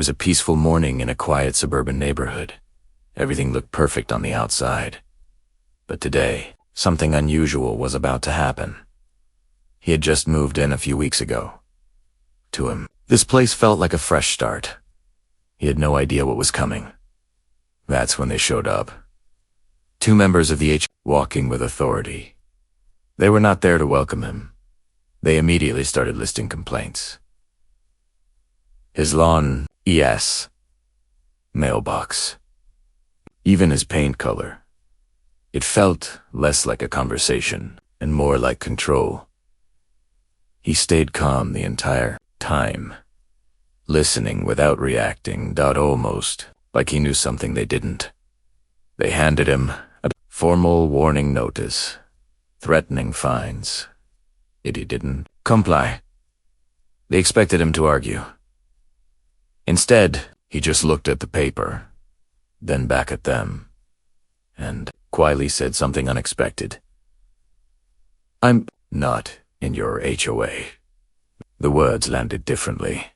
was a peaceful morning in a quiet suburban neighborhood. Everything looked perfect on the outside. But today, something unusual was about to happen. He had just moved in a few weeks ago. To him, this place felt like a fresh start. He had no idea what was coming. That's when they showed up. Two members of the HOA, walking with authority. They were not there to welcome him. They immediately started listing complaints. His lawn, ES. Mailbox. Even his paint color. It felt less like a conversation and more like control. He stayed calm the entire time, listening without reacting, almost like he knew something they didn't. They handed him a formal warning notice, threatening fines if he didn't comply. They expected him to argue. Instead, he just looked at the paper, then back at them, and quietly said something unexpected. "I'm not in your HOA." The words landed differently.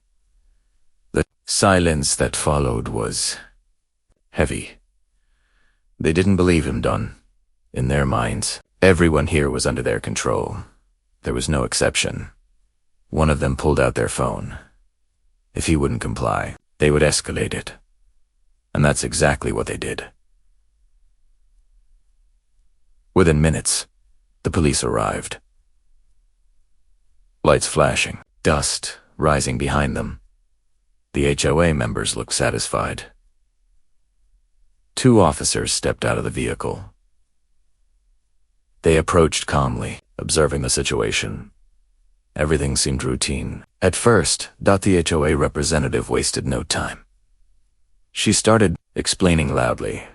The silence that followed was heavy. They didn't believe him, Don. In their minds, everyone here was under their control. There was no exception. One of them pulled out their phone. If he wouldn't comply, they would escalate it. And that's exactly what they did. Within minutes, the police arrived. Lights flashing, dust rising behind them. The HOA members looked satisfied. Two officers stepped out of the vehicle. They approached calmly, observing the situation. Everything seemed routine. At first, the HOA representative wasted no time. She started explaining loudly,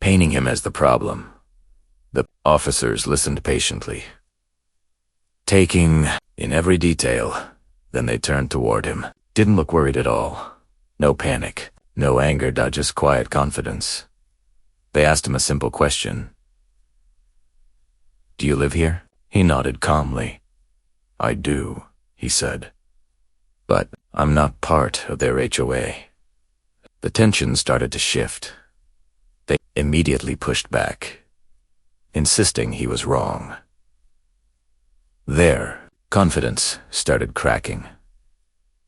painting him as the problem. The officers listened patiently, taking in every detail. Then they turned toward him. Didn't look worried at all. No panic, no anger, just quiet confidence. They asked him a simple question. "Do you live here?" He nodded calmly. "I do," he said. "But I'm not part of their HOA." The tension started to shift. They immediately pushed back, insisting he was wrong. Their confidence started cracking.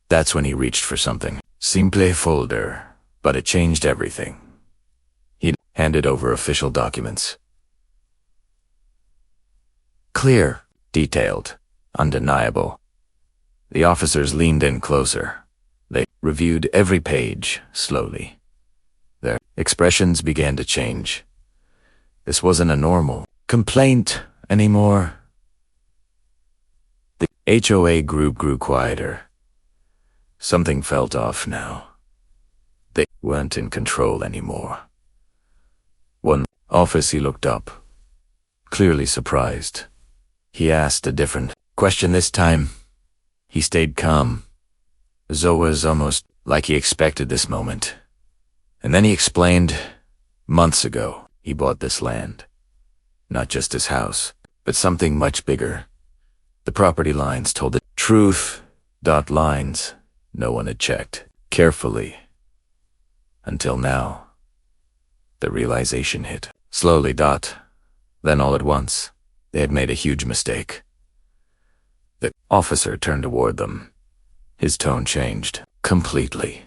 That's when he reached for something. Simple folder, but it changed everything. He handed over official documents. Clear, detailed, undeniable. The officers leaned in closer. They reviewed every page slowly. Their expressions began to change. This wasn't a normal complaint anymore. The HOA group grew quieter. Something felt off now. They weren't in control anymore. One officer looked up, clearly surprised. He asked a different question this time. He stayed calm. Zoe was almost like he expected this moment. And then he explained, months ago, he bought this land. Not just his house, but something much bigger. The property lines told the truth. Lines no one had checked carefully. Until now. The realization hit. Slowly, then all at once. They had made a huge mistake. The officer turned toward them. His tone changed completely.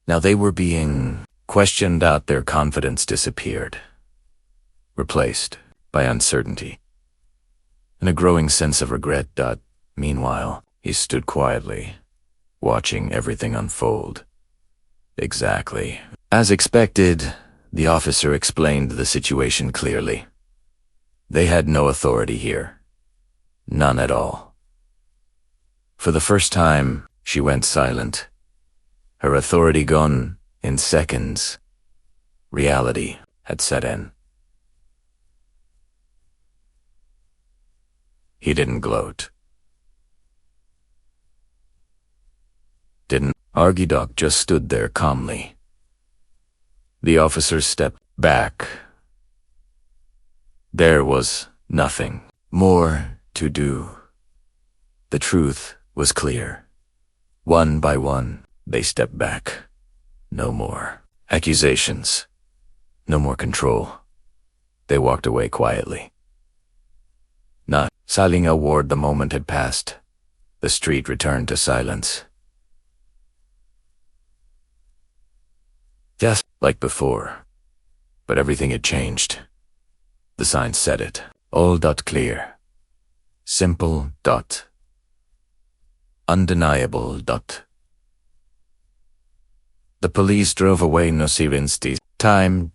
Now they were being questioned. Their confidence disappeared, replaced by uncertainty and a growing sense of regret. Meanwhile, he stood quietly, watching everything unfold. Exactly as expected, the officer explained the situation clearly. They had no authority here. None at all. For the first time, she went silent. Her authority gone in seconds. Reality had set in. He didn't gloat. Didn't argue. Just stood there calmly. The officer stepped back. There was nothing more to do. The truth was clear. One by one, They stepped back. No more accusations. No more control. They walked away quietly. Not sighing a word, the moment had passed. The street returned to silence. Just like before. But everything had changed. The sign said it. All clear. Simple . Undeniable . The police drove away, no sirens. Time .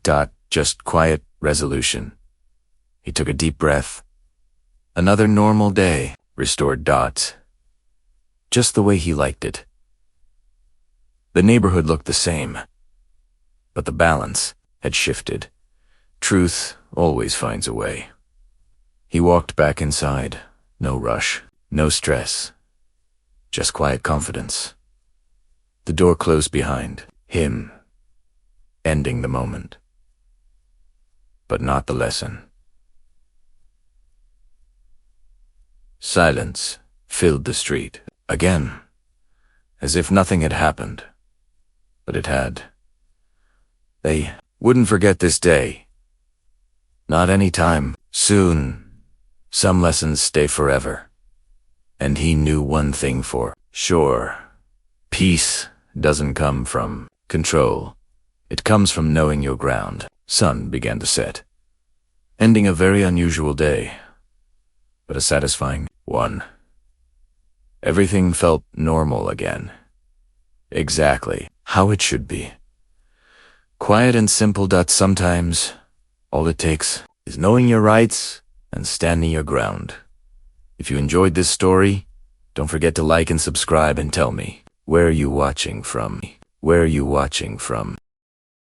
Just quiet resolution. He took a deep breath. Another normal day, restored . Just the way he liked it. The neighborhood looked the same. But the balance had shifted. Truth always finds a way. He walked back inside. No rush, no stress. Just quiet confidence. The door closed behind him, ending the moment. But not the lesson. Silence filled the street again, as if nothing had happened. But it had. They wouldn't forget this day. Not any time soon. Some lessons stay forever. And he knew one thing for sure. Peace doesn't come from control. It comes from knowing your ground. Sun began to set, ending a very unusual day, but a satisfying one. Everything felt normal again. Exactly how it should be. Quiet and simple. Sometimes all it takes is knowing your rights and standing your ground. If you enjoyed this story, don't forget to like and subscribe and tell me, where are you watching from? Where are you watching from?